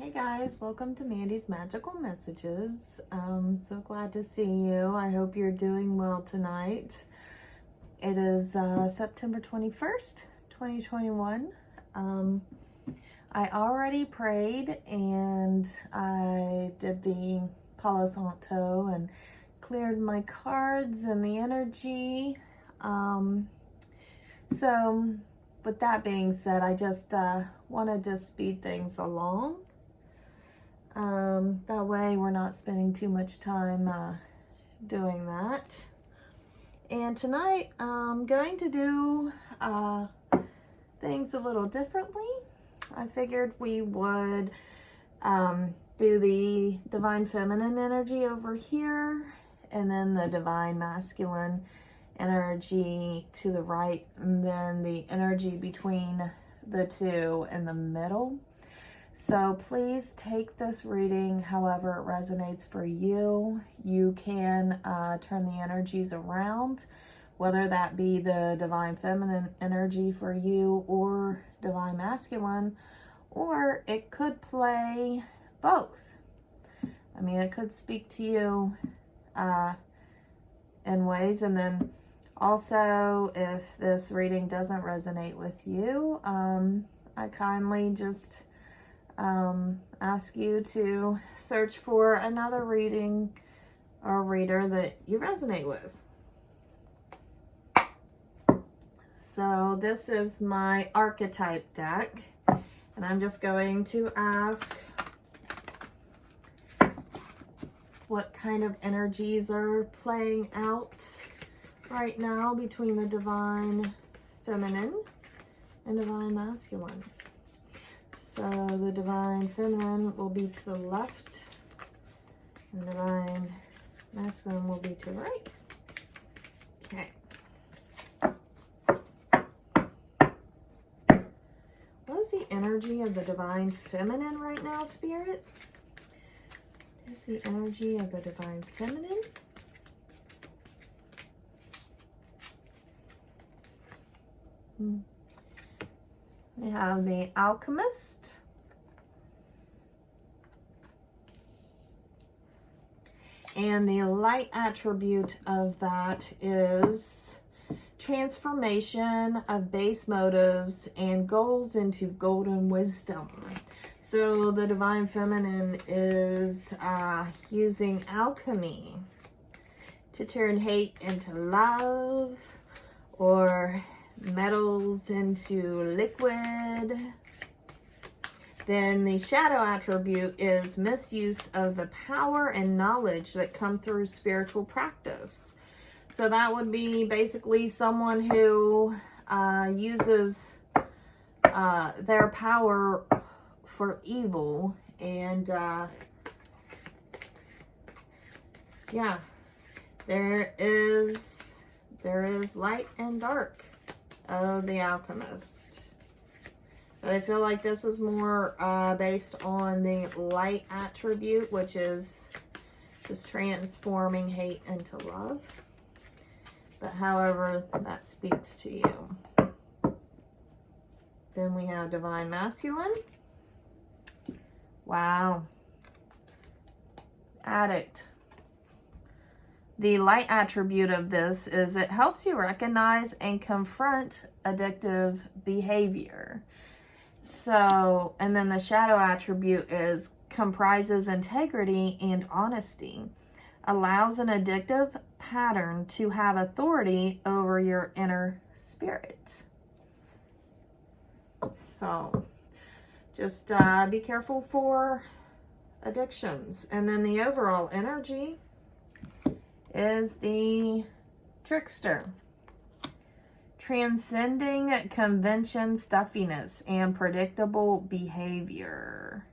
Hey guys, welcome to Mandy's Magical Messages. So glad to see you. I hope you're doing well tonight. It is September 21st, 2021. I already prayed and I did the Palo Santo and cleared my cards and the energy. So with that being said, I just wanted to speed things along. That way we're not spending too much time doing that. And tonight I'm going to do things a little differently. I figured we would do the Divine Feminine energy over here and then the Divine Masculine energy to the right, and then the energy between the two in the middle. So please take this reading however it resonates for you. You can turn the energies around, whether that be the Divine Feminine energy for you or Divine Masculine, or it could play both. I mean, it could speak to you in ways, and then also if this reading doesn't resonate with you, I kindly just ask you to search for another reading or reader that you resonate with. So this is my archetype deck, and I'm just going to ask what kind of energies are playing out right now between the Divine Feminine and Divine Masculine. So the Divine Feminine will be to the left, and the Divine Masculine will be to the right. Okay. What is the energy of the Divine Feminine right now, Spirit? What is the energy of the Divine Feminine? We have the Alchemist. And the light attribute of that is transformation of base motives and goals into golden wisdom. So the Divine Feminine is using alchemy to turn hate into love, or metals into liquid. Then the shadow attribute is misuse of the power and knowledge that come through spiritual practice. So that would be basically someone who uses their power for evil. And yeah, there is light and dark of the Alchemist. But I feel like this is more based on the light attribute, which is just transforming hate into love. But however that speaks to you. Then we have Divine Masculine. Wow. Addict. The light attribute of this is it helps you recognize and confront addictive behavior. So, and then the shadow attribute is comprises integrity and honesty, allows an addictive pattern to have authority over your inner spirit. So, just be careful for addictions. And then the overall energy is the Trickster. Transcending convention, stuffiness, and predictable behavior.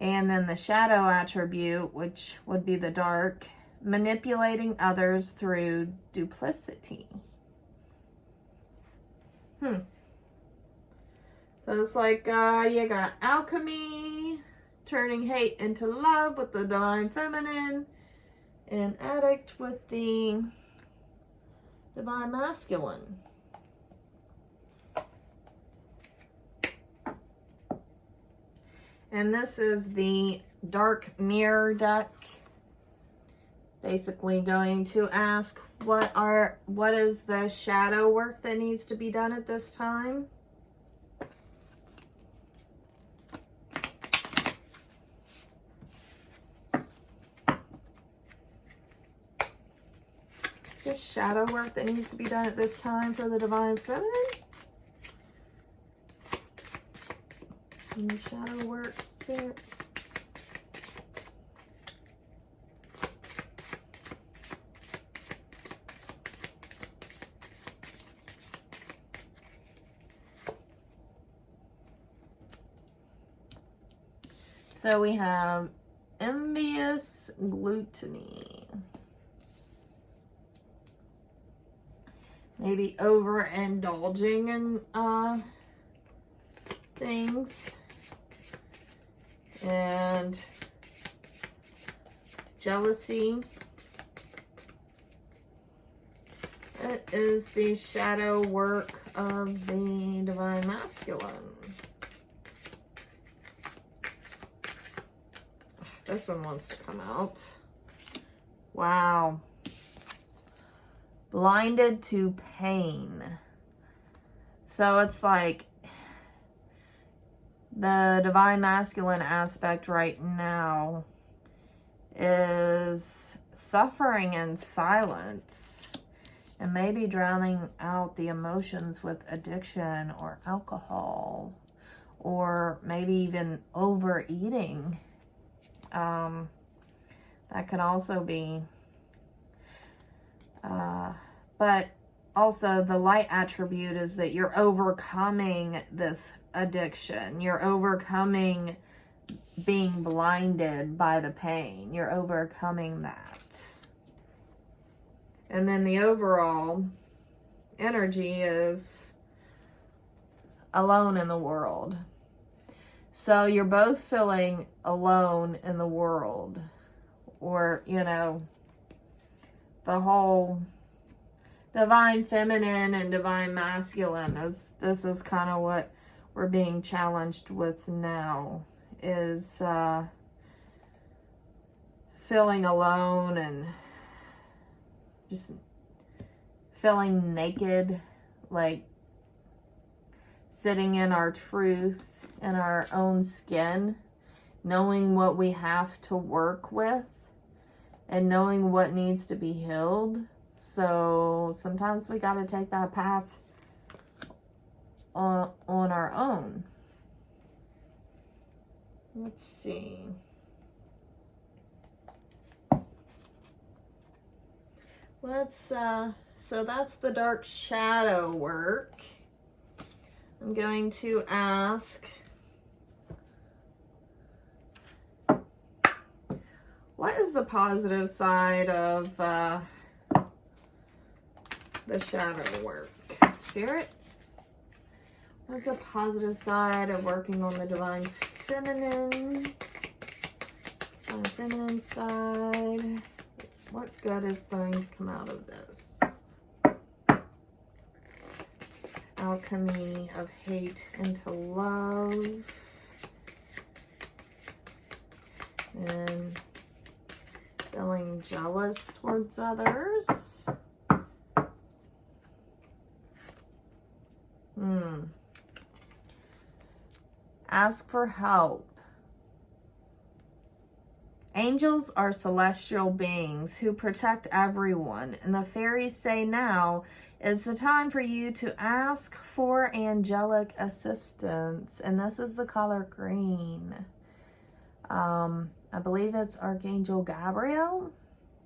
And then the shadow attribute, which would be the dark, manipulating others through duplicity. So it's like you got alchemy, turning hate into love with the Divine Feminine, and addict with the Divine Masculine. And this is the Dark Mirror deck. Basically going to ask what is the shadow work that needs to be done at this time. Is this shadow work that needs to be done at this time for the Divine Feminine? And shadow work, Spirit. So we have envious gluttony. Maybe overindulging in things. And jealousy. It is the shadow work of the Divine Masculine. This one wants to come out. Wow. Blinded to pain. So it's like the Divine Masculine aspect right now is suffering in silence and maybe drowning out the emotions with addiction or alcohol or maybe even overeating. That could also be, but also the light attribute is that you're overcoming this addiction. You're overcoming being blinded by the pain. You're overcoming that. And then the overall energy is alone in the world. So you're both feeling alone in the world, or, you know, the whole Divine Feminine and Divine Masculine this is kind of what we're being challenged with now, is feeling alone and just feeling naked, like sitting in our truth, in our own skin, knowing what we have to work with and knowing what needs to be healed. So sometimes we got to take that path on our own. Let's see. So that's the dark shadow work. I'm going to ask, what is the positive side of the shadow work? Spirit, what's the positive side of working on the Divine Feminine? Divine Feminine side. What good is going to come out of this? Alchemy of hate into love. And feeling jealous towards others. Ask for help. Angels are celestial beings who protect everyone, and the fairies say now is the time for you to ask for angelic assistance. And this is the color green. I believe it's Archangel Gabriel.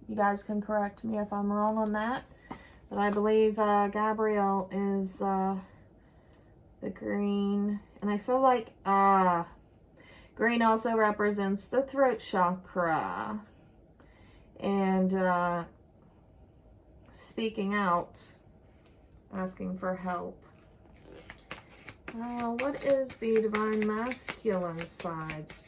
You guys can correct me if I'm wrong on that. But I believe Gabriel is the green. And I feel like green also represents the throat chakra. And speaking out, asking for help. What is the Divine Masculine side's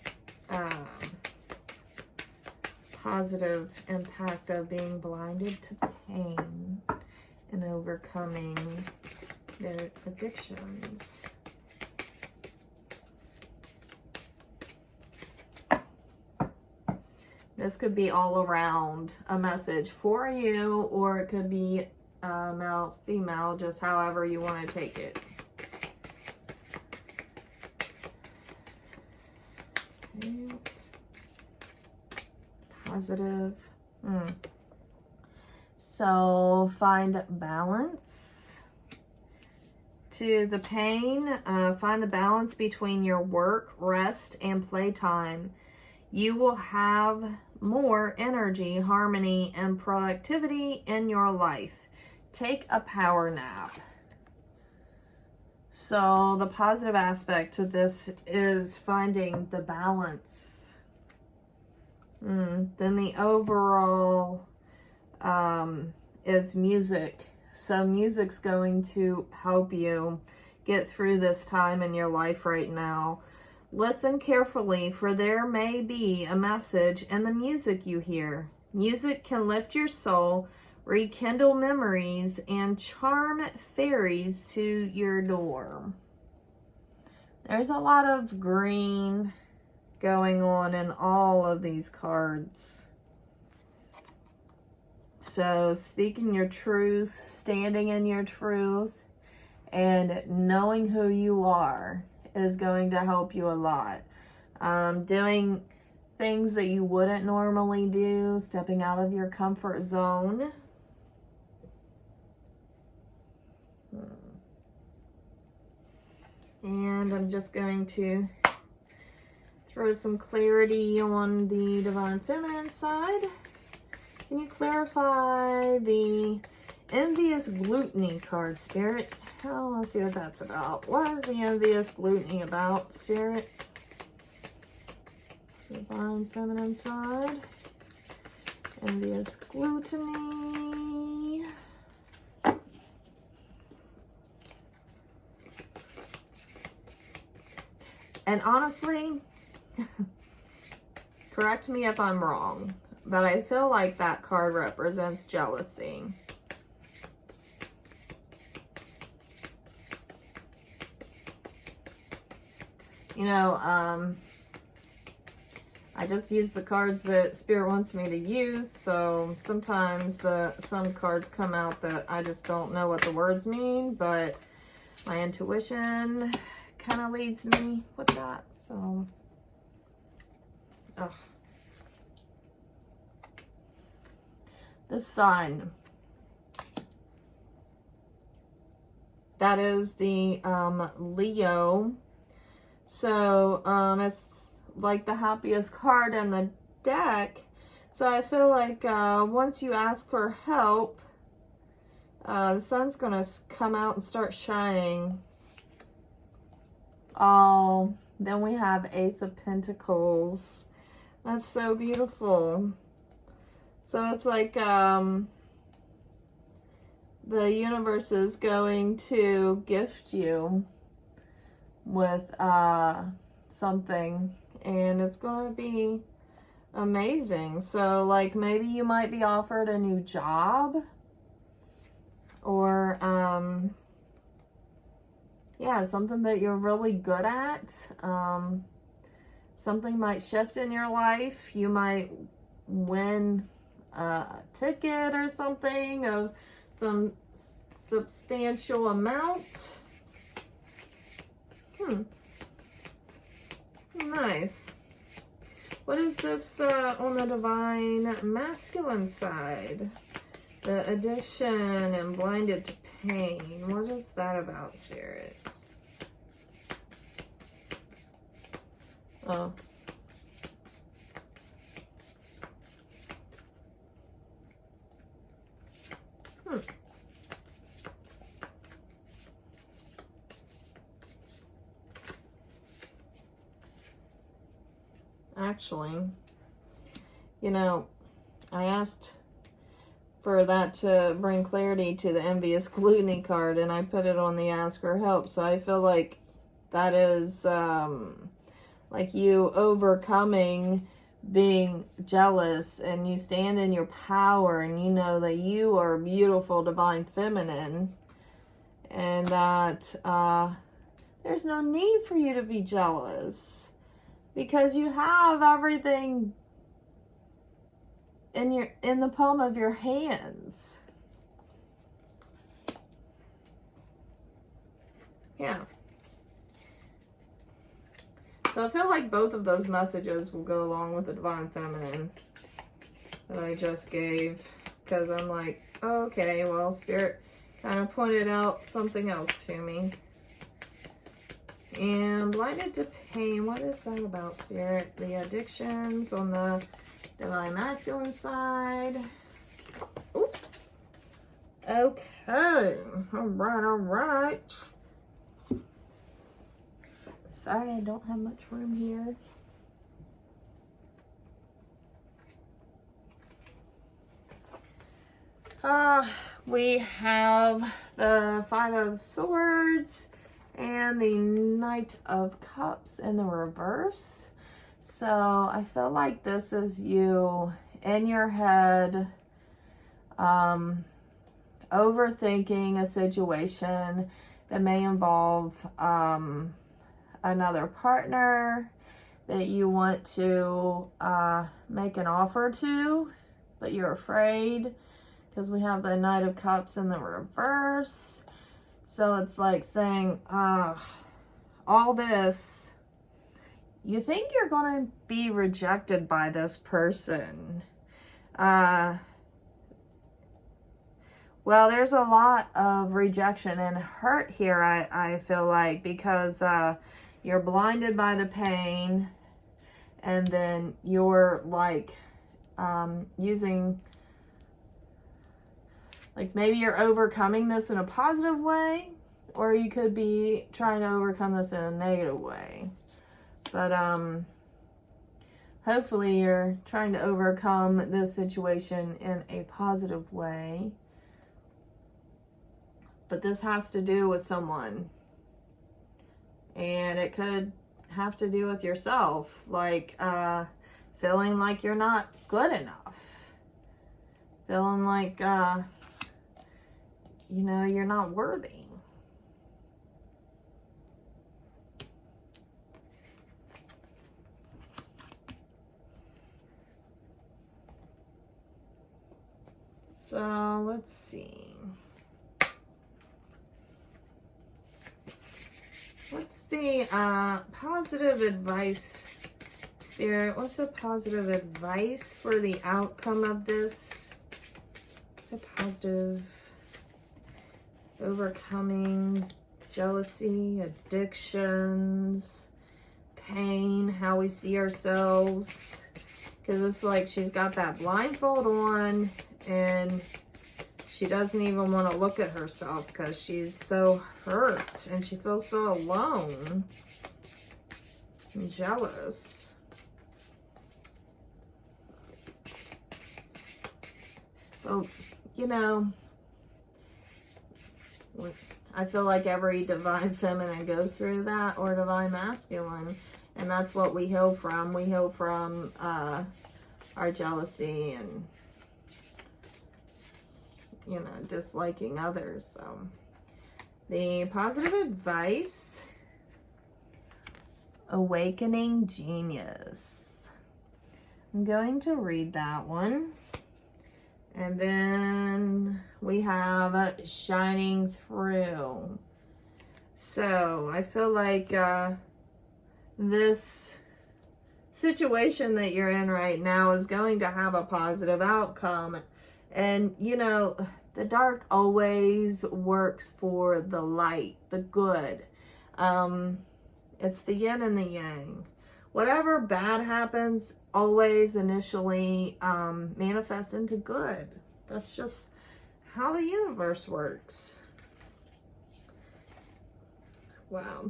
positive impact of being blinded to pain and overcoming their addictions? This could be all around a message for you, or it could be male, female, just however you want to take it. It's positive. So find balance to the pain. Find the balance between your work, rest, and playtime. You will have more energy, harmony, and productivity in your life. Take a power nap. So the positive aspect to this is finding the balance. Then the overall is music. So music's going to help you get through this time in your life right now. Listen carefully, for there may be a message in the music you hear. Music can lift your soul, rekindle memories, and charm fairies to your door. There's a lot of green going on in all of these cards. So speaking your truth, standing in your truth, and knowing who you are is going to help you a lot. Doing things that you wouldn't normally do, stepping out of your comfort zone. And I'm just going to throw some clarity on the Divine Feminine side. Can you clarify the Envious Gluttony card, Spirit? Oh, let's see what that's about. What is the Envious Gluttony about, Spirit? Divine Feminine side. Envious Gluttony. And honestly, correct me if I'm wrong, but I feel like that card represents jealousy. You know, I just use the cards that Spirit wants me to use, so sometimes some cards come out that I just don't know what the words mean, but my intuition kind of leads me with that, so. Ugh. The Sun. That is the Leo. So it's like the happiest card in the deck. So I feel like once you ask for help, the sun's gonna come out and start shining. Oh, then we have Ace of Pentacles. That's so beautiful. So it's like the universe is going to gift you with something, and it's going to be amazing. So like maybe you might be offered a new job, or yeah, something that you're really good at. Something might shift in your life. You might win a ticket or something of some substantial amount. Nice. What is this on the Divine Masculine side? The addiction and blinded to pain. What is that about, Spirit? Oh. Actually, you know, I asked for that to bring clarity to the Envious Gluttony card, and I put it on the Ask for Help. So I feel like that is like you overcoming being jealous, and you stand in your power, and you know that you are beautiful, divine feminine, and that there's no need for you to be jealous, because you have everything in the palm of your hands. Yeah. So I feel like both of those messages will go along with the Divine Feminine that I just gave, because I'm like, okay, well, Spirit kind of pointed out something else to me. And blinded to pain, what is that about, Spirit? The addictions on the Divine Masculine side. Ooh. Okay, all right. Sorry, I don't have much room here. We have the Five of Swords and the Knight of Cups in the reverse. So I feel like this is you in your head, overthinking a situation that may involve another partner that you want to make an offer to, but you're afraid because we have the Knight of Cups in the reverse. So it's like saying, all this, you think you're going to be rejected by this person. Well, there's a lot of rejection and hurt here, I feel like, because you're blinded by the pain, and then you're like using, like maybe you're overcoming this in a positive way, or you could be trying to overcome this in a negative way. But hopefully you're trying to overcome this situation in a positive way. But this has to do with someone. And it could have to do with yourself. Like feeling like you're not good enough. Feeling like, you know, you're not worthy. So let's see. What's the positive advice, Spirit? What's a positive advice for the outcome of this? It's a positive overcoming jealousy, addictions, pain, how we see ourselves. Because it's like she's got that blindfold on and she doesn't even want to look at herself because she's so hurt and she feels so alone and jealous. Well, you know, I feel like every Divine Feminine goes through that, or Divine Masculine, and that's what we heal from. We heal from our jealousy and, you know, disliking others. So the positive advice, awakening genius. I'm going to read that one. And then we have shining through. So I feel like this situation that you're in right now is going to have a positive outcome. And, you know, the dark always works for the light, the good. It's the yin and the yang. Whatever bad happens always initially manifests into good. That's just how the universe works. Wow.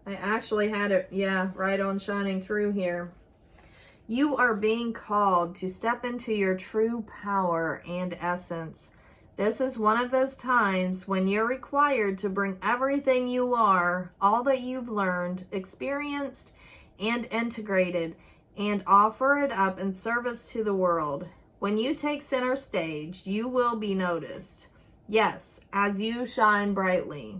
I actually had it, yeah, right on shining through here. You are being called to step into your true power and essence. This is one of those times when you're required to bring everything you are, all that you've learned, experienced, and integrated, and offer it up in service to the world. When you take center stage, you will be noticed. Yes, as you shine brightly.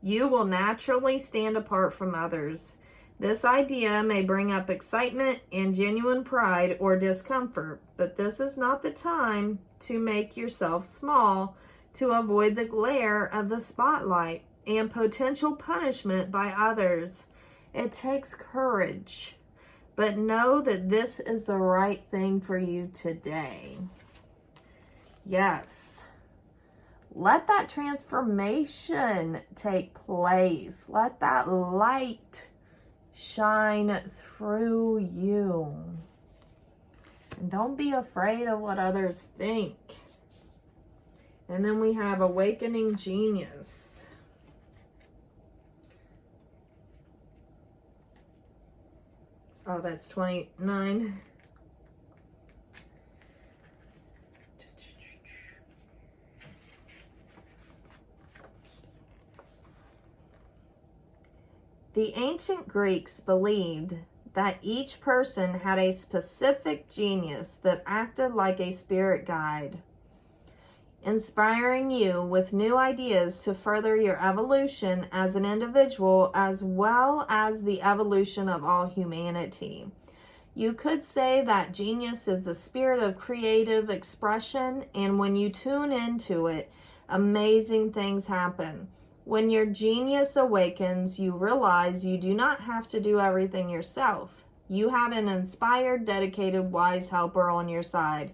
You will naturally stand apart from others. This idea may bring up excitement and genuine pride or discomfort, but this is not the time to make yourself small to avoid the glare of the spotlight and potential punishment by others. It takes courage, but know that this is the right thing for you today. Yes. Let that transformation take place. Let that light shine through you. And don't be afraid of what others think. And then we have Awakening Genius. Oh, that's 29. The ancient Greeks believed that each person had a specific genius that acted like a spirit guide, inspiring you with new ideas to further your evolution as an individual as well as the evolution of all humanity. You could say that genius is the spirit of creative expression, and when you tune into it, amazing things happen. When your genius awakens, you realize you do not have to do everything yourself. You have an inspired, dedicated, wise helper on your side.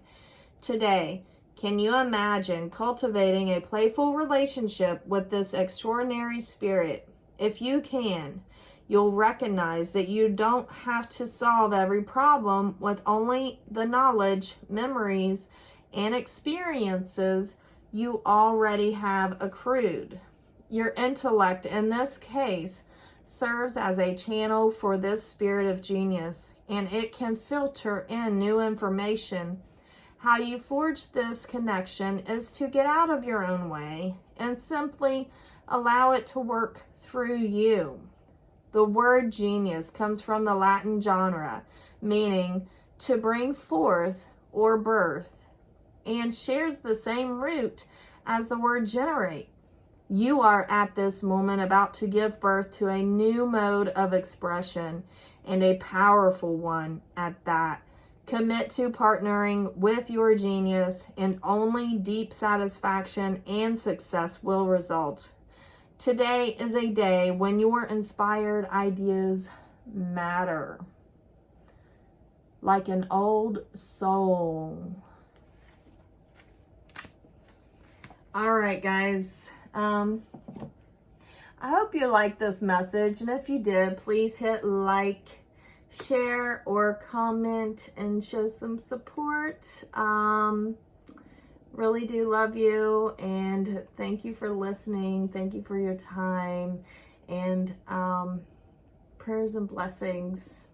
Today, can you imagine cultivating a playful relationship with this extraordinary spirit? If you can, you'll recognize that you don't have to solve every problem with only the knowledge, memories, and experiences you already have accrued. Your intellect, in this case, serves as a channel for this spirit of genius, and it can filter in new information. How you forge this connection is to get out of your own way and simply allow it to work through you. The word genius comes from the Latin genre, meaning to bring forth or birth, and shares the same root as the word generate. You are at this moment about to give birth to a new mode of expression, and a powerful one at that. Commit to partnering with your genius, and only deep satisfaction and success will result. Today is a day when your inspired ideas matter. Like an old soul. All right, guys. I hope you liked this message, and if you did, please hit like, share, or comment and show some support. Really do love you, and thank you for listening. Thank you for your time, and prayers and blessings.